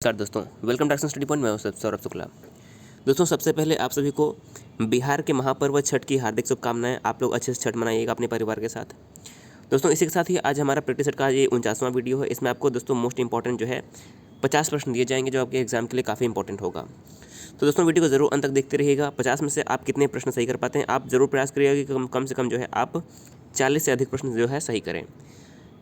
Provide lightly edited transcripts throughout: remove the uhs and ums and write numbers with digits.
नमस्कार दोस्तों, welcome to action study point. मैं हूं सौरभ शुक्ला। दोस्तों, सबसे पहले आप सभी को बिहार के महापर्व छठ की हार्दिक शुभकामनाएं। आप लोग अच्छे से छठ मनाइएगा अपने परिवार के साथ। दोस्तों, इसी के साथ ही आज हमारा प्रैक्टिस सेट का ये 49वां वीडियो है। इसमें आपको दोस्तों मोस्ट इंपॉर्टेंट जो है 50 प्रश्न दिए जाएंगे जो आपके एग्जाम के लिए काफ़ी इंपॉर्टेंट होगा। तो दोस्तों, वीडियो को जरूर अंत तक देखते रहिएगा। 50 में से आप कितने प्रश्न सही कर पाते हैं, आप जरूर प्रयास करिएगा कि कम से कम जो है आप 40 से अधिक प्रश्न जो है सही करें।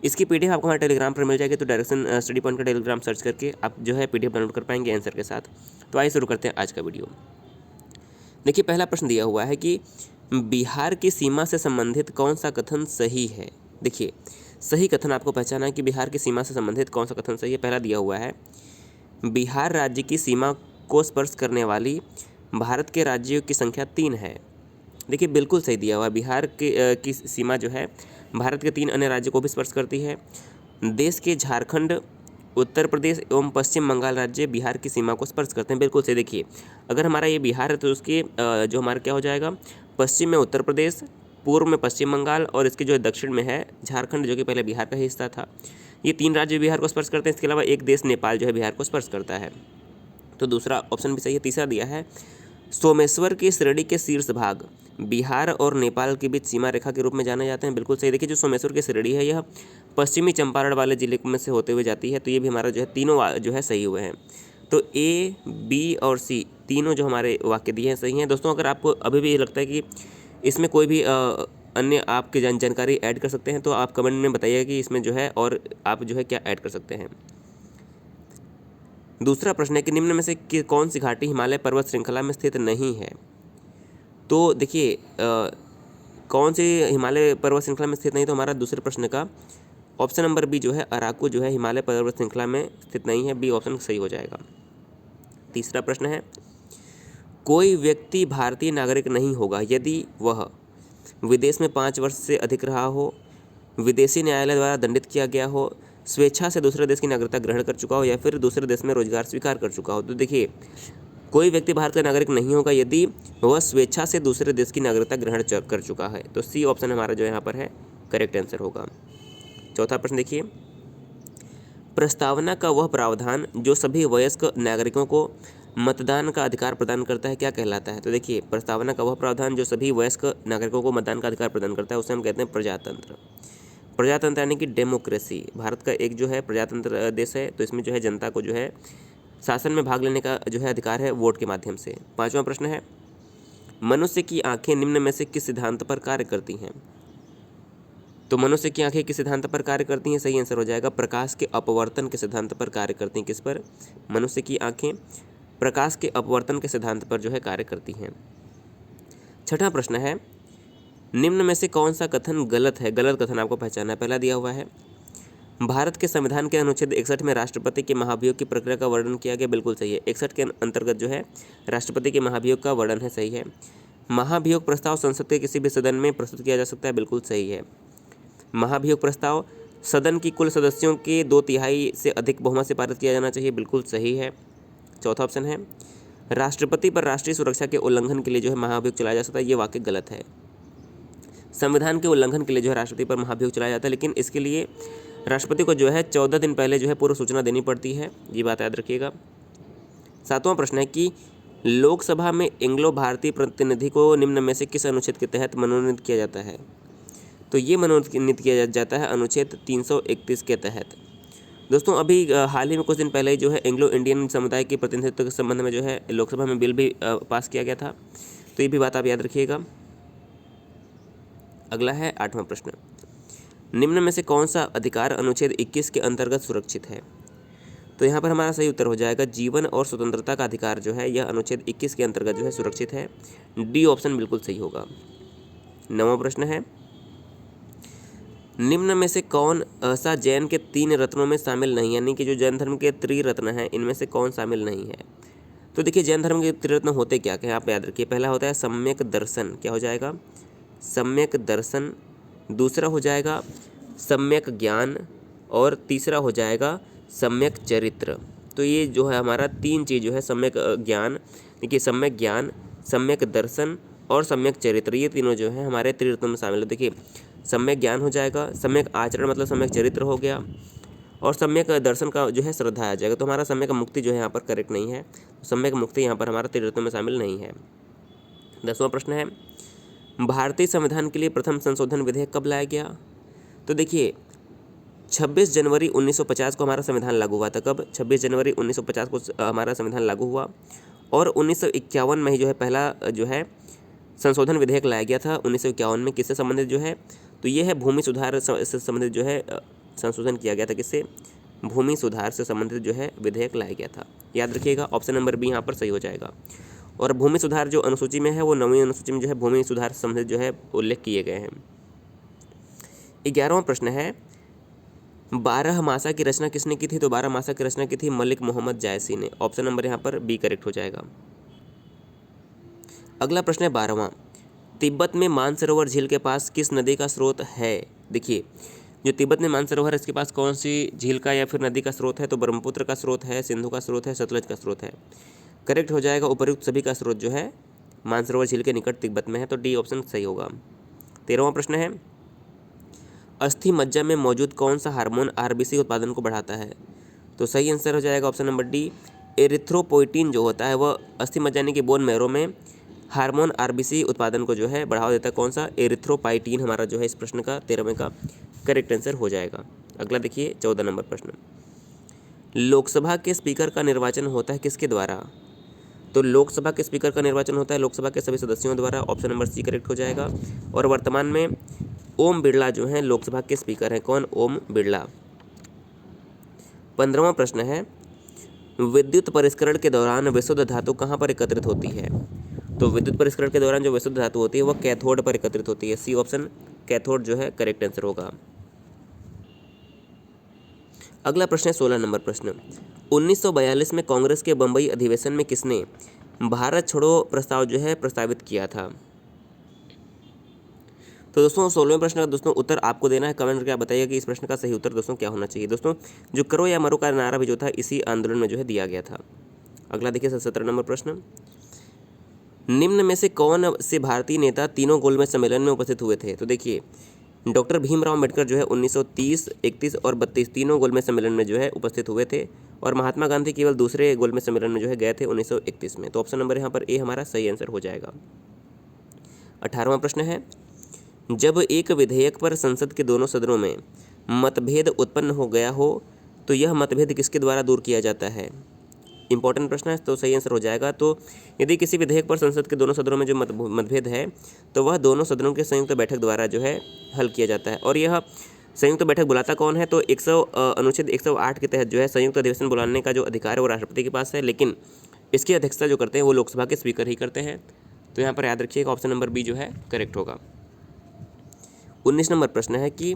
इसकी पीडीएफ आपको हमारे टेलीग्राम पर मिल जाएगी, तो डायरेक्शन स्टडी पॉइंट का टेलीग्राम सर्च करके आप जो है पीडीएफ डाउनलोड कर पाएंगे आंसर के साथ। तो आइए शुरू करते हैं आज का वीडियो। देखिए, पहला प्रश्न दिया हुआ है कि बिहार की सीमा से संबंधित कौन सा कथन सही है। देखिए, सही कथन आपको पहचाना है कि बिहार की सीमा से संबंधित कौन सा कथन सही है। पहला दिया हुआ है, बिहार राज्य की सीमा को स्पर्श करने वाली भारत के राज्यों की संख्या 3 है। देखिए, बिल्कुल सही दिया हुआ है। बिहार की सीमा जो है भारत के 3 अन्य राज्यों को भी स्पर्श करती है। देश के झारखंड, उत्तर प्रदेश एवं पश्चिम बंगाल राज्य बिहार की सीमा को स्पर्श करते हैं। बिल्कुल सही। देखिए, अगर हमारा ये बिहार है तो उसके जो हमारा क्या हो जाएगा, पश्चिम में उत्तर प्रदेश, पूर्व में पश्चिम बंगाल और इसके जो दक्षिण में है झारखंड, जो कि पहले बिहार का ही हिस्सा था। ये 3 राज्य बिहार को स्पर्श करते हैं। इसके अलावा एक देश नेपाल जो है बिहार को स्पर्श करता है। तो दूसरा ऑप्शन भी सही है। तीसरा दिया है, सोमेश्वर की श्रेणी के शीर्ष भाग बिहार और नेपाल के बीच सीमा रेखा के रूप में जाने जाते हैं। बिल्कुल सही। देखिए, जो सोमेश्वर की श्रेणी है यह पश्चिमी चंपारण वाले जिले में से होते हुए जाती है। तो ये भी हमारा जो है तीनों जो है सही हुए हैं। तो ए, बी और सी तीनों जो हमारे वाक्य दिए हैं सही हैं। दोस्तों, अगर आपको अभी भी ये लगता है कि इसमें कोई भी अन्य आपकी जानकारी ऐड कर सकते हैं तो आप कमेंट में बताइएगा कि इसमें जो है और आप जो है क्या ऐड कर सकते हैं। दूसरा प्रश्न है कि निम्न में से कौन सी घाटी हिमालय पर्वत श्रृंखला में स्थित नहीं है। तो देखिए, कौन सी हिमालय पर्वत श्रृंखला में स्थित नहीं, तो हमारा दूसरे प्रश्न का ऑप्शन नंबर बी जो है अराकू जो है हिमालय पर्वत श्रृंखला में स्थित नहीं है। बी ऑप्शन सही हो जाएगा। तीसरा प्रश्न है, कोई व्यक्ति भारतीय नागरिक नहीं होगा यदि वह विदेश में 5 वर्ष से अधिक रहा हो, विदेशी न्यायालय द्वारा दंडित किया गया हो, स्वेच्छा से दूसरे देश की नागरिकता ग्रहण कर चुका हो या फिर दूसरे देश में रोजगार स्वीकार कर चुका हो। तो देखिए, कोई व्यक्ति भारत का नागरिक नहीं होगा यदि वह स्वेच्छा से दूसरे देश की नागरिकता ग्रहण कर चुका है। तो सी ऑप्शन हमारा जो यहाँ पर है करेक्ट आंसर होगा। चौथा प्रश्न देखिए, प्रस्तावना का वह प्रावधान जो सभी वयस्क नागरिकों को मतदान का अधिकार प्रदान करता है क्या कहलाता है। तो देखिए, प्रस्तावना का वह प्रावधान जो सभी वयस्क नागरिकों को मतदान का अधिकार प्रदान करता है उसे हम कहते हैं प्रजातंत्र। प्रजातंत्र यानी कि डेमोक्रेसी। भारत का एक जो है प्रजातंत्र देश है, तो इसमें जो है जनता को जो है शासन में भाग लेने का जो है अधिकार है वोट के माध्यम से। 5वां प्रश्न है, मनुष्य की आंखें निम्न में से किस सिद्धांत पर कार्य करती हैं। तो मनुष्य की आंखें किस सिद्धांत पर कार्य करती हैं, सही आंसर हो जाएगा प्रकाश के अपवर्तन के सिद्धांत पर कार्य करती हैं। किस पर? मनुष्य की आंखें प्रकाश के अपवर्तन के सिद्धांत पर जो है कार्य करती हैं। 6वां प्रश्न है, निम्न में से कौन सा कथन गलत है। गलत कथन आपको पहचानना है। पहला दिया हुआ है, भारत के संविधान के अनुच्छेद 61 में राष्ट्रपति के महाभियोग की प्रक्रिया का वर्णन किया गया। बिल्कुल सही है। 61 के अंतर्गत जो है राष्ट्रपति के महाभियोग का वर्णन है। सही है। महाभियोग प्रस्ताव संसद के किसी भी सदन में प्रस्तुत किया जा सकता है। बिल्कुल सही है। महाभियोग प्रस्ताव सदन की कुल सदस्यों के 2/3 से अधिक बहुमत से पारित किया जाना चाहिए। बिल्कुल सही है। चौथा ऑप्शन है, राष्ट्रपति पर राष्ट्रीय सुरक्षा के उल्लंघन के लिए जो है महाभियोग चलाया जा सकता है। ये वाक्य गलत है। संविधान के उल्लंघन के लिए जो है राष्ट्रपति पर महाभियोग चलाया जाता है, लेकिन इसके लिए राष्ट्रपति को जो है 14 दिन पहले जो है पूर्व सूचना देनी पड़ती है। ये बात याद रखिएगा। 7वां प्रश्न है कि लोकसभा में एंग्लो भारतीय प्रतिनिधि को निम्न में से किस अनुच्छेद के तहत मनोनीत किया जाता है। तो ये मनोनीत किया जाता है अनुच्छेद 331 के तहत। दोस्तों, अभी हाल ही में कुछ दिन पहले ही जो है एंग्लो इंडियन समुदाय के प्रतिनिधित्व के संबंध में जो है लोकसभा में बिल भी पास किया गया था। तो ये भी बात आप याद रखिएगा। अगला है 8वां प्रश्न, निम्न में से कौन सा अधिकार अनुच्छेद 21 के अंतर्गत सुरक्षित है। तो यहाँ पर हमारा सही उत्तर हो जाएगा जीवन और स्वतंत्रता का अधिकार जो है यह अनुच्छेद 21 के अंतर्गत जो है सुरक्षित है। डी ऑप्शन बिल्कुल सही होगा। 9वां प्रश्न है, निम्न में से कौन सा जैन के 3 रत्नों में शामिल नहीं, यानी कि जो जैन धर्म के त्रिरत्न हैं इनमें से कौन शामिल नहीं है। तो देखिए, जैन धर्म के त्रिरत्न होते क्या क्या आप याद रखिए। पहला होता है सम्यक दर्शन। क्या हो जाएगा? सम्यक दर्शन। दूसरा हो जाएगा सम्यक ज्ञान और तीसरा हो जाएगा सम्यक चरित्र। तो ये जो है हमारा 3 चीज़ जो है सम्यक ज्ञान, देखिए सम्यक ज्ञान, सम्यक दर्शन और सम्यक चरित्र, ये तीनों जो है हमारे त्रिरत्नों में शामिल है। देखिए, सम्यक ज्ञान हो जाएगा, सम्यक आचरण मतलब सम्यक चरित्र हो गया, और सम्यक दर्शन का जो है श्रद्धा आ जाएगा। तो हमारा सम्यक मुक्ति जो है यहाँ पर करेक्ट नहीं है, सम्यक मुक्ति यहाँ पर हमारा तीर्थों में शामिल नहीं है। 10वां प्रश्न है, भारतीय संविधान के लिए प्रथम संशोधन विधेयक कब लाया गया? तो देखिए 26 जनवरी 1950 को हमारा संविधान लागू हुआ था। कब? 26 जनवरी 1950 को हमारा संविधान लागू हुआ और 1951 में ही जो है पहला जो है संशोधन विधेयक लाया गया था 1951 में। किससे संबंधित जो है? तो ये है भूमि सुधार से संबंधित जो है संशोधन किया गया था। किससे? भूमि सुधार से संबंधित जो है विधेयक लाया गया था। याद रखिएगा, ऑप्शन नंबर बी यहाँ पर सही हो जाएगा। और भूमि सुधार जो अनुसूची में है वो 9वीं अनुसूची में जो है भूमि सुधार से संबंधित जो है उल्लेख किए गए हैं। 11वां प्रश्न है, 12 मासा की रचना किसने की थी? तो 12 मासा की रचना की थी मलिक मोहम्मद जायसी ने। ऑप्शन नंबर यहाँ पर बी करेक्ट हो जाएगा। अगला प्रश्न है 12वां, तिब्बत में मानसरोवर झील के पास किस नदी का स्रोत है? देखिए जो तिब्बत में मानसरोवर है इसके पास कौन सी झील का या फिर नदी का स्रोत है? तो ब्रह्मपुत्र का स्रोत है, सिंधु का स्रोत है, सतलज का स्रोत है। करेक्ट हो जाएगा, उपयुक्त सभी का स्रोत जो है मानसरोवर झील के निकट तिब्बत में है। तो डी ऑप्शन सही होगा। 13वां प्रश्न है, अस्थि मज्जा में मौजूद कौन सा हार्मोन आरबीसी उत्पादन को बढ़ाता है? तो सही आंसर हो जाएगा ऑप्शन नंबर डी, एरिथ्रोपोइटिन जो होता है वह अस्थि मज्जा यानी कि बोन मैरो में हार्मोन आरबीसी उत्पादन को जो है बढ़ावा देता है। कौन सा? एरिथ्रोपाइटिन हमारा जो है इस प्रश्न का 13वें का करेक्ट आंसर हो जाएगा। अगला देखिए 14 नंबर प्रश्न, लोकसभा के स्पीकर का निर्वाचन होता है किसके द्वारा? तो लोकसभा के स्पीकर का निर्वाचन होता है लोकसभा के सभी सदस्यों द्वारा। ऑप्शन नंबर सी करेक्ट हो जाएगा। और वर्तमान में ओम बिरला जो हैं लोकसभा के स्पीकर हैं। कौन? ओम बिरला। 15वां प्रश्न है, विद्युत परिष्करण के दौरान विशुद्ध धातु कहाँ पर एकत्रित होती है? तो विद्युत परिष्करण के दौरान जो विशुद्ध धातु होती है वह कैथोड पर एकत्रित होती है। सी ऑप्शन कैथोड जो है करेक्ट आंसर होगा। अगला प्रश्न है 16 नंबर प्रश्न, 1942 में कांग्रेस के बंबई अधिवेशन में किसने भारत छोड़ो प्रस्ताव जो है प्रस्तावित किया था? तो दोस्तों 16वें प्रश्न का दोस्तों उत्तर आपको देना है। कमेंट करके आप बताइए कि इस प्रश्न का सही उत्तर दोस्तों क्या होना चाहिए। दोस्तों जो करो या मरो का नारा भी जो था इसी आंदोलन में जो है दिया गया था। अगला देखिए 17 नंबर प्रश्न, निम्न में से कौन से भारतीय नेता तीनों गोलमेज सम्मेलन में उपस्थित हुए थे? तो देखिए डॉक्टर भीमराव अम्बेडकर जो है 1930, 31 और 32 तीनों गोलमेज सम्मेलन में जो है उपस्थित हुए थे और महात्मा गांधी केवल दूसरे गोलमेज सम्मेलन में जो है गए थे 1931 में। तो ऑप्शन नंबर यहाँ पर ए हमारा सही आंसर हो जाएगा। 18वां प्रश्न है, जब एक विधेयक पर संसद के दोनों सदनों में मतभेद उत्पन्न हो गया हो तो यह मतभेद किसके द्वारा दूर किया जाता है? इंपॉर्टेंट प्रश्न है, तो सही आंसर हो जाएगा। तो यदि किसी विधेयक पर संसद के दोनों सदनों में जो मतभेद है तो वह दोनों सदनों के संयुक्त बैठक द्वारा जो है हल किया जाता है। और यह संयुक्त बैठक बुलाता कौन है? तो अनुच्छेद 108 के तहत जो है संयुक्त अधिवेशन बुलाने का जो अधिकार है वो राष्ट्रपति के पास है, लेकिन इसकी अध्यक्षता जो करते हैं वो लोकसभा के स्पीकर ही करते हैं। तो यहाँ पर याद रखिएगा ऑप्शन नंबर बी जो है करेक्ट होगा। 19 नंबर प्रश्न है कि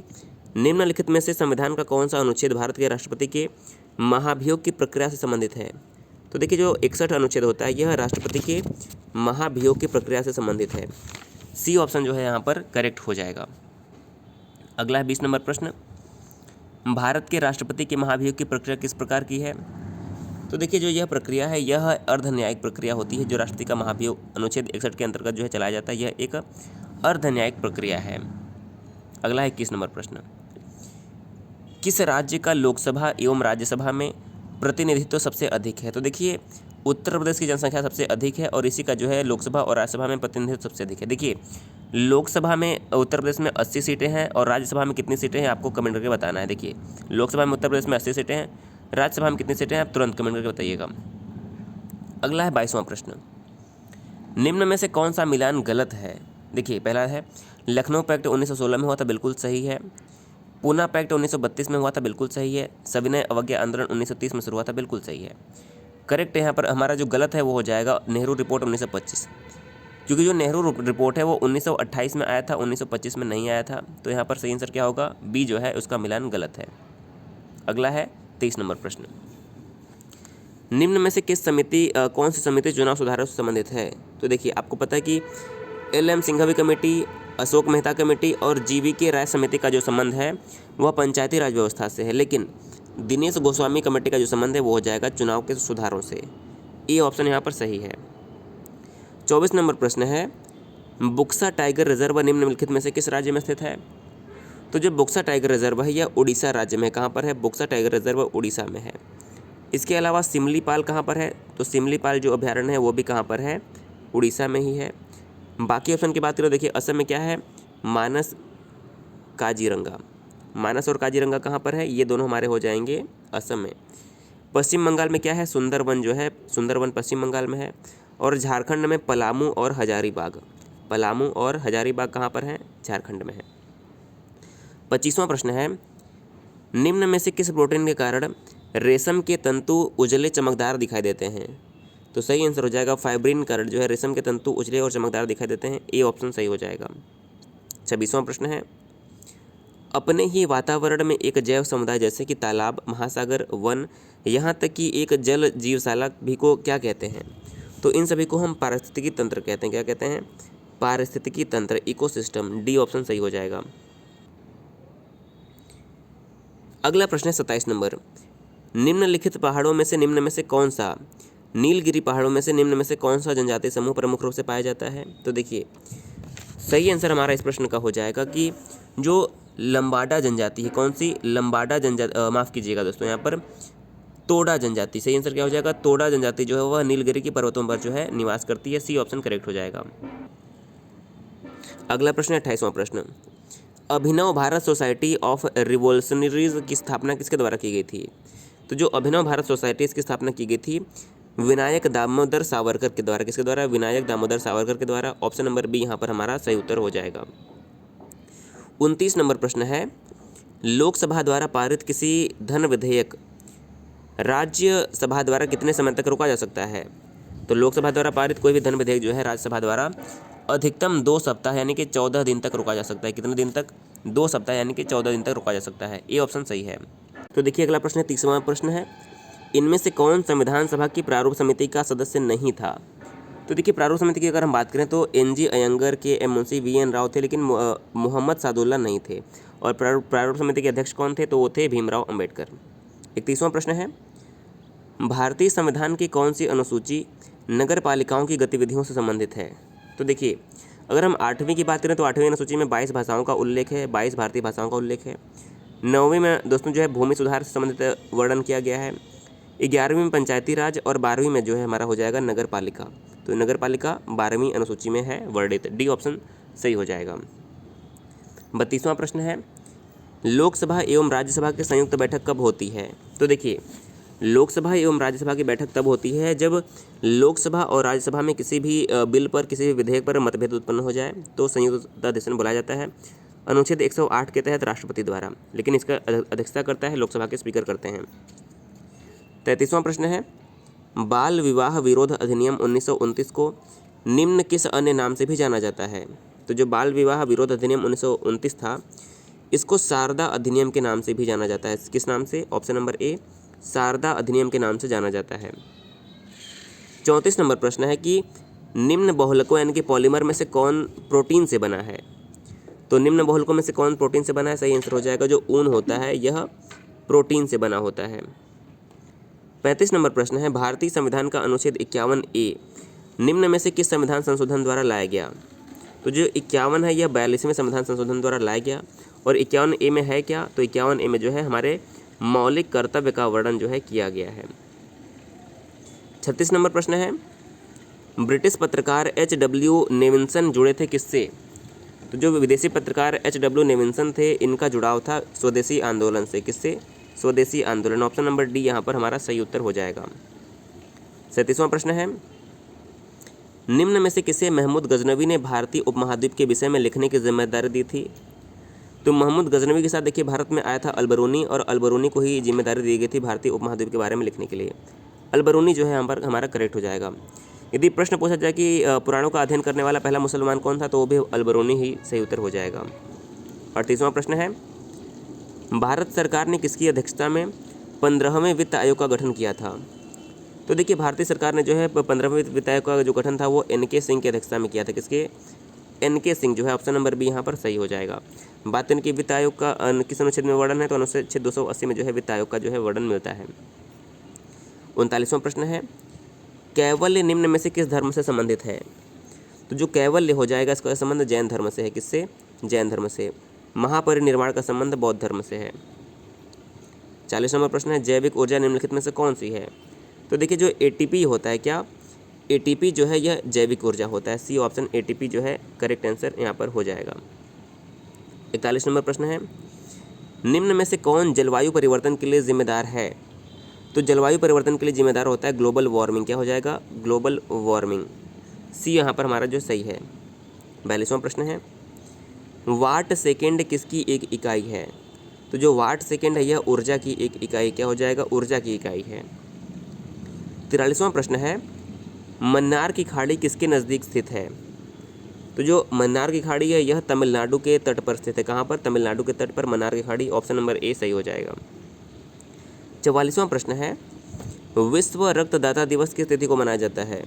निम्नलिखित में से संविधान का कौन सा अनुच्छेद भारत के राष्ट्रपति के महाभियोग की प्रक्रिया से संबंधित है? तो देखिए जो 61 अनुच्छेद होता है यह राष्ट्रपति के महाभियोग की प्रक्रिया से संबंधित है। सी ऑप्शन जो है यहाँ पर करेक्ट हो जाएगा। अगला है 20 नंबर प्रश्न, भारत के राष्ट्रपति के महाभियोग की प्रक्रिया किस प्रकार की है? तो देखिए जो यह प्रक्रिया है यह अर्ध न्यायिक प्रक्रिया होती है। जो राष्ट्रपति का महाभियोग अनुच्छेद 61 के अंतर्गत जो है चलाया जाता है यह एक अर्ध न्यायिक प्रक्रिया है। अगला है 21 नंबर प्रश्न, किस राज्य का लोकसभा एवं राज्यसभा में प्रतिनिधित्व सबसे अधिक है? तो देखिए उत्तर प्रदेश की जनसंख्या सबसे अधिक है और इसी का जो है लोकसभा और राज्यसभा में प्रतिनिधित्व सबसे अधिक है। देखिए लोकसभा में उत्तर प्रदेश में 80 सीटें हैं और राज्यसभा में कितनी सीटें हैं आपको कमेंट करके बताना है। देखिए लोकसभा में उत्तर प्रदेश में 80 सीटें हैं, राज्यसभा में कितनी सीटें हैं आप तुरंत कमेंट करके बताइएगा। अगला है 22वां प्रश्न, निम्न में से कौन सा मिलान गलत है? देखिए पहला है लखनऊ पैक्ट 1916 में हुआ था, बिल्कुल सही है। पूना पैक्ट 1932 में हुआ था, बिल्कुल सही है। सविनय अवज्ञा आंदोलन 1930 में शुरू हुआ था, बिल्कुल सही है। करेक्ट यहाँ पर हमारा जो गलत है वो हो जाएगा नेहरू रिपोर्ट 1925, क्योंकि जो नेहरू रिपोर्ट है वो 1928 में आया था, 1925 में नहीं आया था। तो यहाँ पर सही आंसर क्या होगा? बी जो है उसका मिलान गलत है। अगला है 23 नंबर प्रश्न, निम्न में से किस समिति कौन सी समिति चुनाव सुधारों से संबंधित है? तो देखिए आपको पता है कि LM Singhvi committee, Ashok Mehta committee और GVK राय समिति का जो संबंध है वह पंचायती राज व्यवस्था से है, लेकिन दिनेश गोस्वामी कमेटी का जो संबंध है वो हो जाएगा चुनाव के सुधारों से। ये ऑप्शन यहाँ पर सही है। 24 नंबर प्रश्न है, बुक्सा टाइगर रिजर्व निम्नलिखित में से किस राज्य में स्थित है? तो जो बुक्सा टाइगर रिजर्व है यह उड़ीसा राज्य में कहाँ पर है? बुक्सा टाइगर रिजर्व उड़ीसा में है। इसके अलावा सिमलीपाल कहाँ पर है? तो सिमलीपाल जो अभ्यारण्य है वो भी कहाँ पर है? उड़ीसा में ही है। बाकी ऑप्शन की बात करें, देखिए असम में क्या है? मानस काजीरंगा। मानस और काजीरंगा कहाँ पर है? ये दोनों हमारे हो जाएंगे असम में। पश्चिम बंगाल में क्या है? सुंदरवन जो है, सुंदरवन पश्चिम बंगाल में है। और झारखंड में पलामू और हजारीबाग। पलामू और हजारीबाग कहाँ पर है? झारखंड में है। 25वां प्रश्न है, निम्न में से किस प्रोटीन के कारण रेशम के तंतु उजले चमकदार दिखाई देते हैं? तो सही आंसर हो जाएगा फाइब्रिन कारण जो है रेशम के तंतु उजले और चमकदार दिखाई देते हैं। ए ऑप्शन सही हो जाएगा। 26वां प्रश्न है, अपने ही वातावरण में एक जैव समुदाय जैसे कि तालाब, महासागर, वन, यहाँ तक कि एक जल जीवशाला भी को क्या कहते हैं? तो इन सभी को हम पारिस्थितिकी तंत्र कहते हैं। क्या कहते हैं? पारिस्थितिकी तंत्र, इकोसिस्टम। डी ऑप्शन सही हो जाएगा। अगला प्रश्न है 27 नंबर, निम्नलिखित पहाड़ों में से निम्न में से कौन सा, नीलगिरी पहाड़ों में से निम्न में से कौन सा जनजातीय समूह प्रमुख रूप से पाया जाता है? तो देखिए सही आंसर हमारा इस प्रश्न का हो जाएगा कि जो लंबाडा जनजाति है, कौन सी? लंबाडा जनजाति, माफ़ कीजिएगा दोस्तों, यहाँ पर तोड़ा जनजाति। सही आंसर क्या हो जाएगा? तोड़ा जनजाति जो है वह नीलगिरी की पर्वतों पर जो है निवास करती है। सी ऑप्शन करेक्ट हो जाएगा। अगला प्रश्न है 28वां प्रश्न, अभिनव भारत सोसाइटी ऑफ रिवोल्यूशनरीज की स्थापना किसके द्वारा की गई थी? तो जो अभिनव भारत सोसाइटी इसकी स्थापना की गई थी विनायक दामोदर सावरकर के द्वारा। किसके द्वारा? विनायक दामोदर सावरकर के द्वारा। ऑप्शन नंबर बी यहाँ पर हमारा सही उत्तर हो जाएगा। 29 नंबर प्रश्न है, लोकसभा द्वारा पारित किसी धन विधेयक राज्यसभा द्वारा कितने समय तक रोका जा सकता है? तो लोकसभा द्वारा पारित कोई भी धन विधेयक जो है राज्यसभा द्वारा अधिकतम 2 सप्ताह यानी कि 14 दिन तक रोका जा सकता है। कितने दिन तक? 2 सप्ताह यानी कि 14 दिन तक रोका जा सकता है। ये ऑप्शन सही है। तो देखिए अगला प्रश्न है 30वां प्रश्न है, इनमें से कौन संविधान सभा की प्रारूप समिति का सदस्य नहीं था? तो देखिए प्रारूप समिति की अगर हम बात करें तो एनजी अयंगर, के एम मुंशी, वीएन राव थे, लेकिन मोहम्मद सादुल्ला नहीं थे। और प्रारूप समिति के अध्यक्ष कौन थे? तो वो थे भीमराव अंबेडकर। 31वां प्रश्न है, भारतीय संविधान की कौन सी अनुसूची नगर पालिकाओं की गतिविधियों से संबंधित है? तो देखिए अगर हम 8वीं की बात करें तो 8वीं अनुसूची में 22 भाषाओं का उल्लेख है, 22 भारतीय भाषाओं का उल्लेख है। 9वीं में दोस्तों जो है भूमि सुधार से संबंधित वर्णन किया गया है। 11वीं में पंचायती राज और 12वीं में जो है हमारा हो जाएगा नगर पालिका। तो नगर पालिका 12वीं अनुसूची में है वर्णित। डी ऑप्शन सही हो जाएगा। 32वां प्रश्न है, लोकसभा एवं राज्यसभा की संयुक्त बैठक कब होती है? तो देखिए लोकसभा एवं राज्यसभा की बैठक तब होती है जब लोकसभा और राज्यसभा में किसी भी बिल पर, किसी भी विधेयक पर मतभेद उत्पन्न हो जाए तो संयुक्त अधिवेशन बुलाया जाता है। अनुच्छेद 108 के तहत राष्ट्रपति द्वारा, लेकिन इसका अध्यक्षता करता है लोकसभा के स्पीकर करते हैं। 33वां प्रश्न है, बाल विवाह विरोध अधिनियम 1929 को निम्न किस अन्य नाम से भी जाना जाता है? तो जो बाल विवाह विरोध अधिनियम 1929 था इसको शारदा अधिनियम के नाम से भी जाना जाता है। किस नाम से? ऑप्शन नंबर ए, शारदा अधिनियम के नाम से जाना जाता है। 34 नंबर प्रश्न है कि निम्न बहुलकों यानी कि पॉलीमर में से कौन प्रोटीन से बना है? तो निम्न बहुलकों में से कौन प्रोटीन से बना है? सही आंसर हो जाएगा जो ऊन होता है यह प्रोटीन से बना होता है। 35 नंबर प्रश्न है, भारतीय संविधान का अनुच्छेद 51A निम्न में से किस संविधान संशोधन द्वारा लाया गया? तो जो 51 है यह 42वें संविधान संशोधन द्वारा लाया गया। और 51A में है क्या? तो 51A में जो है हमारे मौलिक कर्तव्य का वर्णन जो है किया गया है। 36 नंबर प्रश्न है, ब्रिटिश पत्रकार H.W. नेविंसन जुड़े थे किससे? तो जो विदेशी पत्रकार H.W. नेविंसन थे इनका जुड़ाव था स्वदेशी आंदोलन से। किससे? स्वदेशी आंदोलन। ऑप्शन नंबर डी यहाँ पर हमारा सही उत्तर हो जाएगा। 37वां प्रश्न है, निम्न में से किसे महमूद गजनवी ने भारतीय उपमहाद्वीप के विषय में लिखने की जिम्मेदारी दी थी? तो महमूद गजनवी के साथ देखिए भारत में आया था अलबरूनी, और अलबरूनी को ही जिम्मेदारी दी गई थी भारतीय उपमहाद्वीप के बारे में लिखने के लिए। अलबरूनी जो है यहाँ पर हमारा करेक्ट हो जाएगा। यदि प्रश्न पूछा जाए कि पुराणों का अध्ययन करने वाला पहला मुसलमान कौन था, तो वो भी अलबरूनी ही सही उत्तर हो जाएगा। 38वां प्रश्न है, भारत सरकार ने किसकी अध्यक्षता में 15वें वित्त आयोग का गठन किया था? तो देखिए भारतीय सरकार ने जो है 15वें वित्त आयोग का जो गठन था वो NK सिंह की अध्यक्षता में किया था। किसके? NK सिंह जो है ऑप्शन नंबर बी यहाँ पर सही हो जाएगा। बात करें कि वित्त आयोग का किस अनुच्छेद में वर्णन है, तो अनुच्छेद 280 में जो है वित्त आयोग का जो है वर्णन मिलता है। 39वां प्रश्न है, कैवल्य निम्न में से किस धर्म से संबंधित है? तो जो कैवल्य हो जाएगा इसका संबंध जैन धर्म से है। किससे? जैन धर्म से। महापरिनिर्वाण का संबंध बौद्ध धर्म से है। 40 नंबर प्रश्न है, जैविक ऊर्जा निम्नलिखित में से कौन सी है? तो देखिए जो ATP होता है, क्या ATP जो है यह जैविक ऊर्जा होता है। सी ऑप्शन ATP जो है करेक्ट आंसर यहाँ पर हो जाएगा। 41 नंबर प्रश्न है, निम्न में से कौन जलवायु परिवर्तन के लिए जिम्मेदार है? तो जलवायु परिवर्तन के लिए जिम्मेदार होता है ग्लोबल वार्मिंग। क्या हो जाएगा? Global warming. सी यहाँ पर हमारा जो सही है। 42वां प्रश्न है, वाट सेकेंड किसकी एक इकाई है? तो जो वाट सेकेंड है यह ऊर्जा की एक इकाई, क्या हो जाएगा? ऊर्जा की इकाई है। 43वां प्रश्न है, मन्नार की खाड़ी किसके नज़दीक स्थित है? तो जो मन्नार की खाड़ी है यह तमिलनाडु के तट पर स्थित है। कहाँ पर? तमिलनाडु के तट पर मन्नार की खाड़ी। ऑप्शन नंबर ए सही हो जाएगा। 44वां प्रश्न है, विश्व रक्तदाता दिवस किस तिथि को मनाया जाता है?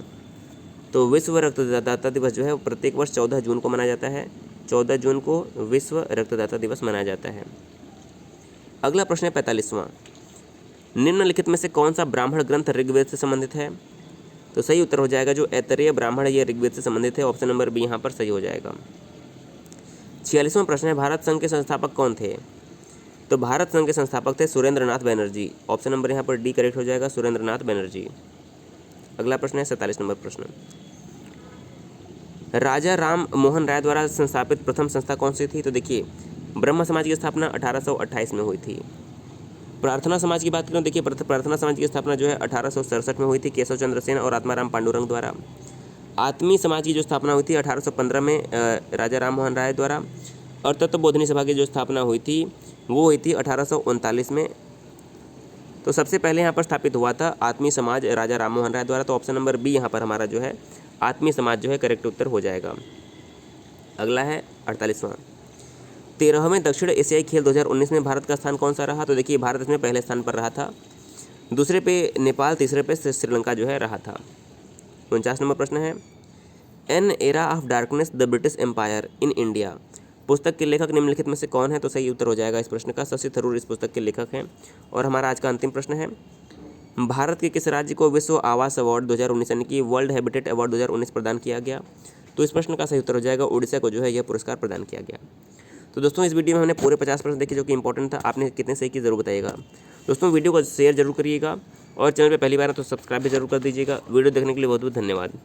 तो विश्व रक्तदाता दिवस जो है प्रत्येक वर्ष 14 जून को मनाया जाता है। 14 जून को विश्व रक्तदाता दिवस मनाया जाता है। अगला प्रश्न है 45वां, निम्नलिखित में से कौन सा ब्राह्मण ग्रंथ ऋग्वेद से संबंधित है? तो सही उत्तर हो जाएगा जो ऐतरेय ब्राह्मण है यह ऋग्वेद से संबंधित है। ऑप्शन नंबर बी यहाँ पर सही हो जाएगा। 46वां प्रश्न है, भारत संघ के संस्थापक कौन थे? तो भारत संघ के संस्थापक थे सुरेंद्र नाथ बनर्जी। ऑप्शन नंबर यहाँ पर डी करेक्ट हो जाएगा, सुरेंद्र नाथ बनर्जी। अगला प्रश्न है 47 नंबर प्रश्न, राजा राम मोहन राय द्वारा संस्थापित प्रथम संस्था कौन सी थी? तो देखिए ब्रह्म समाज की स्थापना 1828 में हुई थी। प्रार्थना समाज की बात करें, देखिए प्रार्थना समाज की स्थापना जो है 1867 में हुई थी केशव चंद्र सेन और आत्माराम पांडुरंग द्वारा। आत्मी समाज की जो स्थापना हुई थी 1815 में राजा राम मोहन राय द्वारा। और तत्वबोधिनी सभा की जो स्थापना हुई थी वो हुई थी 1839 में। तो सबसे पहले यहाँ पर स्थापित हुआ था आत्मी समाज राजा राम मोहन राय द्वारा। तो ऑप्शन नंबर बी यहाँ पर हमारा जो है आत्मी समाज जो है करेक्ट उत्तर हो जाएगा। अगला है 48वां, 13वें दक्षिण एशियाई खेल 2019 में भारत का स्थान कौन सा रहा? तो देखिए भारत इसमें पहले स्थान पर रहा था, दूसरे पे नेपाल, तीसरे पे श्रीलंका जो है रहा था। 49 नंबर प्रश्न है, an era of darkness the British empire in India पुस्तक के लेखक निम्नलिखित में से कौन है? तो सही उत्तर हो जाएगा इस प्रश्न का, शशि थरूर इस पुस्तक के लेखक हैं। और हमारा आज का अंतिम प्रश्न है, भारत के किस राज्य को विश्व आवास अवार्ड 2019 यानी कि वर्ल्ड हैबिटेट अवार्ड 2019 प्रदान किया गया? तो इस प्रश्न का सही उत्तर हो जाएगा उड़ीसा को जो है यह पुरस्कार प्रदान किया गया। तो दोस्तों इस वीडियो में हमने पूरे 50 प्रश्न देखे जो कि इंपॉर्टेंट था। आपने कितने सही की जरूर बताइएगा। दोस्तों वीडियो को शेयर जरूर करिएगा और चैनल पर पहली बार है तो सब्सक्राइब भी जरूर कर दीजिएगा। वीडियो देखने के लिए बहुत बहुत धन्यवाद।